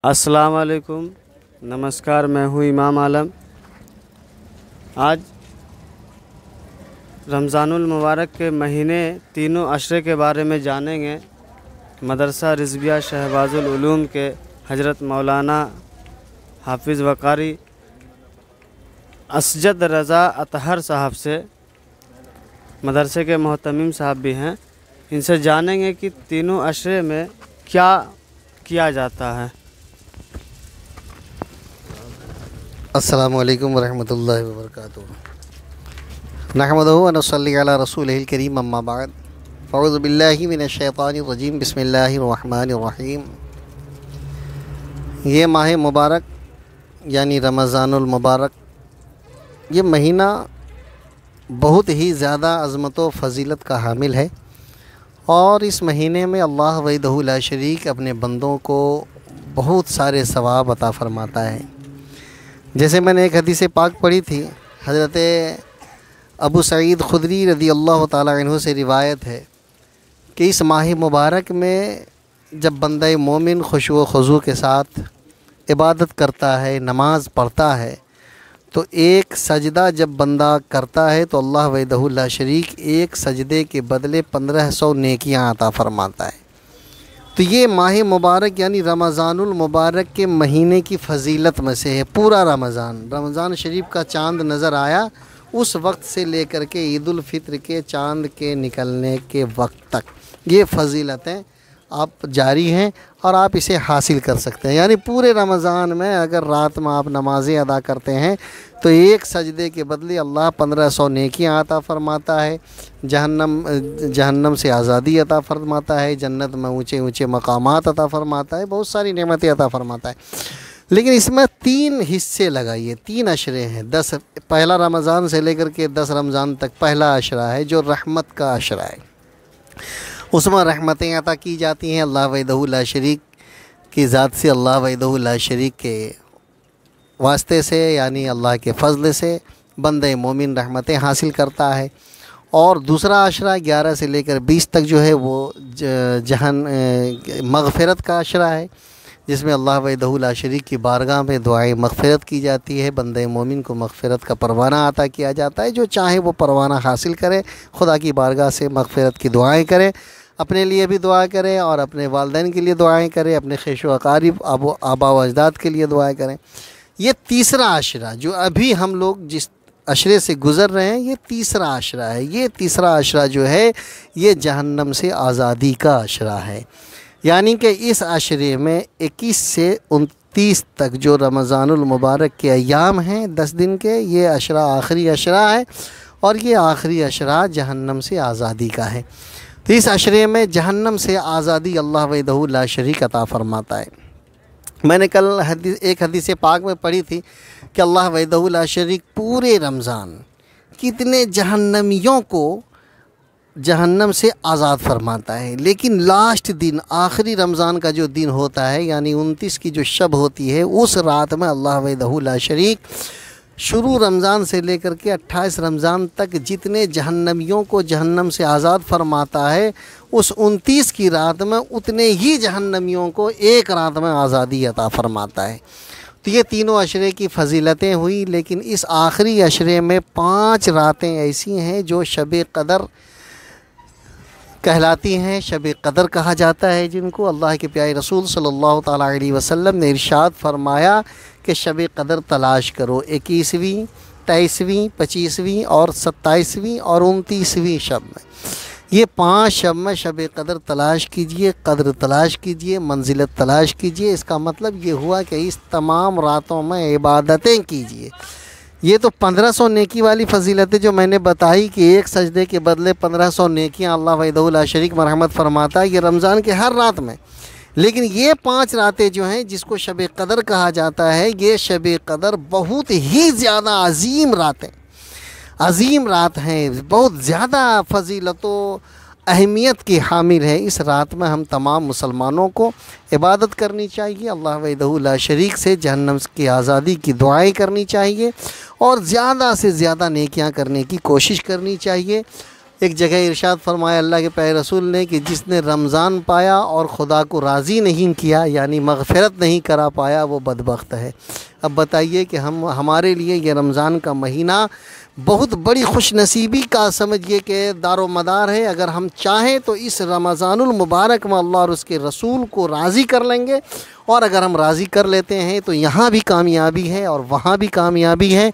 السلام علیکم، نمسکار۔ میں ہوں امام عالم۔ آج رمضان المبارک کے مہینے تینوں عشرے کے بارے میں جانیں گے۔ مدرسہ رضویہ شہباز العلوم کے حضرت مولانا حافظ وقاری اسجد رضا اطہر صاحب سے، مدرسے کے محتمم صاحب بھی ہیں، ان سے جانیں گے کہ تینوں عشرے میں کیا کیا جاتا ہے۔ السلام علیکم ورحمۃ اللہ وبرکاتہ۔ نحمدہ و نصلی علی رسولہ الکریم، اما بعد، اعوذ باللہ من الشیطان الرجیم، بسم اللہ الرحمن الرحیم۔ یہ ماہ مبارک یعنی رمضان المبارک، یہ مہینہ بہت ہی زیادہ عظمت و فضیلت کا حامل ہے، اور اس مہینے میں اللہ وحدہ لا شریک اپنے بندوں کو بہت سارے ثواب عطا فرماتا ہے۔ جیسے میں نے ایک حدیث پاک پڑھی تھی، حضرت ابو سعید خدری رضی اللہ تعالیٰ عنہ سے روایت ہے کہ اس ماہ مبارک میں جب بندہ مومن خشوع و خضوع کے ساتھ عبادت کرتا ہے، نماز پڑھتا ہے، تو ایک سجدہ جب بندہ کرتا ہے تو اللہ وحدہ لا شریک ایک سجدے کے بدلے 1500 نیکیاں عطا فرماتا ہے۔ تو یہ ماہ مبارک یعنی رمضان المبارک کے مہینے کی فضیلت میں سے ہے۔ پورا رمضان شریف کا چاند نظر آیا اس وقت سے لے کر کے عید الفطر کے چاند کے نکلنے کے وقت تک یہ فضیلتیں آپ جاری ہیں، اور آپ اسے حاصل کر سکتے ہیں۔ یعنی پورے رمضان میں اگر رات میں آپ نمازیں ادا کرتے ہیں تو ایک سجدے کے بدلے اللہ 1500 نیکیاں عطا فرماتا ہے، جہنم سے آزادی عطا فرماتا ہے، جنت میں اونچے اونچے مقامات عطا فرماتا ہے، بہت ساری نعمتیں عطا فرماتا ہے۔ لیکن اس میں 3 حصے لگائیے، 3 عشرے ہیں۔ پہلا رمضان سے لے کر کے 10 رمضان تک پہلا عشرہ ہے جو رحمت کا عشرہ ہے۔ اس میں رحمتیں عطا کی جاتی ہیں اللہ وحدہ لا شریک کی ذات سے، اللہ وحدہ لا شریک کے واسطے سے، یعنی اللہ کے فضل سے بندہ مومن رحمتیں حاصل کرتا ہے۔ اور دوسرا عشرہ 11 سے لے کر 20 تک جو ہے وہ مغفرت کا عشرہ ہے، جس میں اللہ وحدہ لا شریک کی بارگاہ میں دعائیں مغفرت کی جاتی ہے، بندہ مومن کو مغفرت کا پروانہ عطا کیا جاتا ہے۔ جو چاہے وہ پروانہ حاصل کرے، خدا کی بارگاہ سے مغفرت کی دعائیں کرے، اپنے لیے بھی دعا کرے اور اپنے والدین کے لیے دعائیں کرے، اپنے خویش و اقارب آبا و اجداد کے لیے دعائیں کریں۔ یہ تیسرا عشرہ جو ابھی ہم لوگ جس عشرے سے گزر رہے ہیں، یہ تیسرا عشرہ ہے۔ یہ تیسرا عشرہ جو ہے یہ جہنم سے آزادی کا عشرہ ہے۔ یعنی کہ اس عشرے میں 21 سے 29 تک جو رمضان المبارک کے ایام ہیں 10 دن کے، یہ عشرہ آخری عشرہ ہے، اور یہ آخری عشرہ جہنم سے آزادی کا ہے۔ تو اس عشرے میں جہنم سے آزادی اللہ وحدہ لا شریک عطا فرماتا ہے۔ میں نے کل ایک حدیث پاک میں پڑھی تھی کہ اللہ وحدہ لا شریک پورے رمضان کتنے جہنمیوں کو جہنم سے آزاد فرماتا ہے، لیکن لاسٹ دن آخری رمضان کا جو دن ہوتا ہے، یعنی 29 کی جو شب ہوتی ہے، اس رات میں اللہ وحدہ لا شریک شروع رمضان سے لے کر کے 28 رمضان تک جتنے جہنمیوں کو جہنم سے آزاد فرماتا ہے، اس 29 کی رات میں اتنے ہی جہنمیوں کو ایک رات میں آزادی عطا فرماتا ہے۔ تو یہ تینوں عشرے کی فضیلتیں ہوئی، لیکن اس آخری عشرے میں 5 راتیں ایسی ہیں جو شب قدر کہلاتی ہیں، شب قدر کہا جاتا ہے، جن کو اللہ کے پیارے رسول صلی اللہ تعالیٰ علیہ وسلم نے ارشاد فرمایا کہ شب قدر تلاش کرو۔ 21ویں، 23ویں، 25ویں اور 27ویں اور 29ویں شب میں، یہ 5 شب میں شب قدر تلاش کیجئے، قدر تلاش کیجئے، منزلت تلاش کیجئے۔ اس کا مطلب یہ ہوا کہ اس تمام راتوں میں عبادتیں کیجئے۔ یہ تو 1500 نیکی والی فضیلتیں جو میں نے بتائی کہ ایک سجدے کے بدلے 1500 نیکیاں اللہ وحدہ لا شریک مرحمت فرماتا ہے، یہ رمضان کے ہر رات میں۔ لیکن یہ 5 راتیں جو ہیں جس کو شب قدر کہا جاتا ہے، یہ شب قدر بہت ہی زیادہ عظیم رات ہیں، بہت زیادہ فضیلت و اہمیت کی حامل ہے۔ اس رات میں ہم تمام مسلمانوں کو عبادت کرنی چاہیے، اللہ وحدہ لا شریک سے جہنم کی آزادی کی دعائیں کرنی چاہیے، اور زیادہ سے زیادہ نیکیاں کرنے کی کوشش کرنی چاہیے۔ ایک جگہ ارشاد فرمایا اللہ کے پیارے رسول نے کہ جس نے رمضان پایا اور خدا کو راضی نہیں کیا یعنی مغفرت نہیں کرا پایا وہ بدبخت ہے۔ اب بتائیے کہ ہمارے لیے یہ رمضان کا مہینہ بہت بڑی خوش نصیبی کا سمجھیے کہ دار و مدار ہے۔ اگر ہم چاہیں تو اس رمضان المبارک میں اللہ اور اس کے رسول کو راضی کر لیں گے، اور اگر ہم راضی کر لیتے ہیں تو یہاں بھی کامیابی ہے اور وہاں بھی کامیابی ہے۔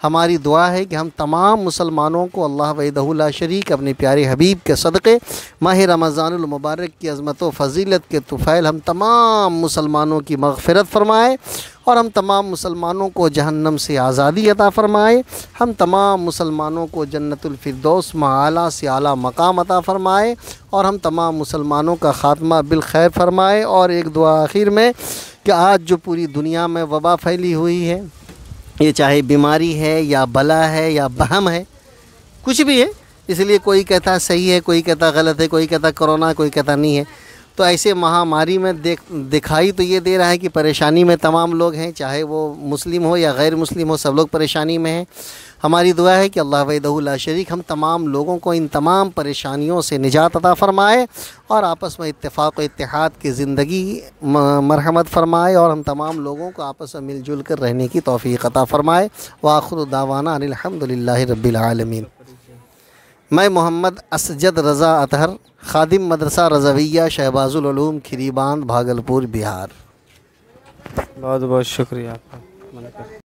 ہماری دعا ہے کہ ہم تمام مسلمانوں کو اللہ وحدہ لا شریک اپنے پیارے حبیب کے صدقے ماہ رمضان المبارک کی عظمت و فضیلت کے طفیل ہم تمام مسلمانوں کی مغفرت فرمائے، اور ہم تمام مسلمانوں کو جہنم سے آزادی عطا فرمائے، ہم تمام مسلمانوں کو جنت الفردوس میں اعلیٰ سے اعلیٰ مقام عطا فرمائے، اور ہم تمام مسلمانوں کا خاتمہ بالخیر فرمائے۔ اور ایک دعا آخر میں کہ آج جو پوری دنیا میں وبا پھیلی ہوئی ہے، یہ چاہے بیماری ہے یا بلا ہے یا بہم ہے، کچھ بھی ہے، اس لیے کوئی کہتا صحیح ہے، کوئی کہتا غلط ہے، کوئی کہتا کرونا، کوئی کہتا نہیں ہے، تو ایسے مہاماری میں دکھائی تو یہ دے رہا ہے کہ پریشانی میں تمام لوگ ہیں، چاہے وہ مسلم ہو یا غیر مسلم ہو، سب لوگ پریشانی میں ہیں۔ ہماری دعا ہے کہ اللہ وحدہ لا شریک ہم تمام لوگوں کو ان تمام پریشانیوں سے نجات عطا فرمائے، اور آپس میں اتفاق و اتحاد کی زندگی مرحمت فرمائے، اور ہم تمام لوگوں کو آپس میں مل جل کر رہنے کی توفیق عطا فرمائے۔ وآخر دعوانا ان الحمدللہ رب العالمین۔ میں محمد اسجد رضا اطہر، خادم مدرسہ رضویہ شہباز العلوم کھیری باندھ بھاگلپور بہار۔ بہت بہت شکریہ آپ کا۔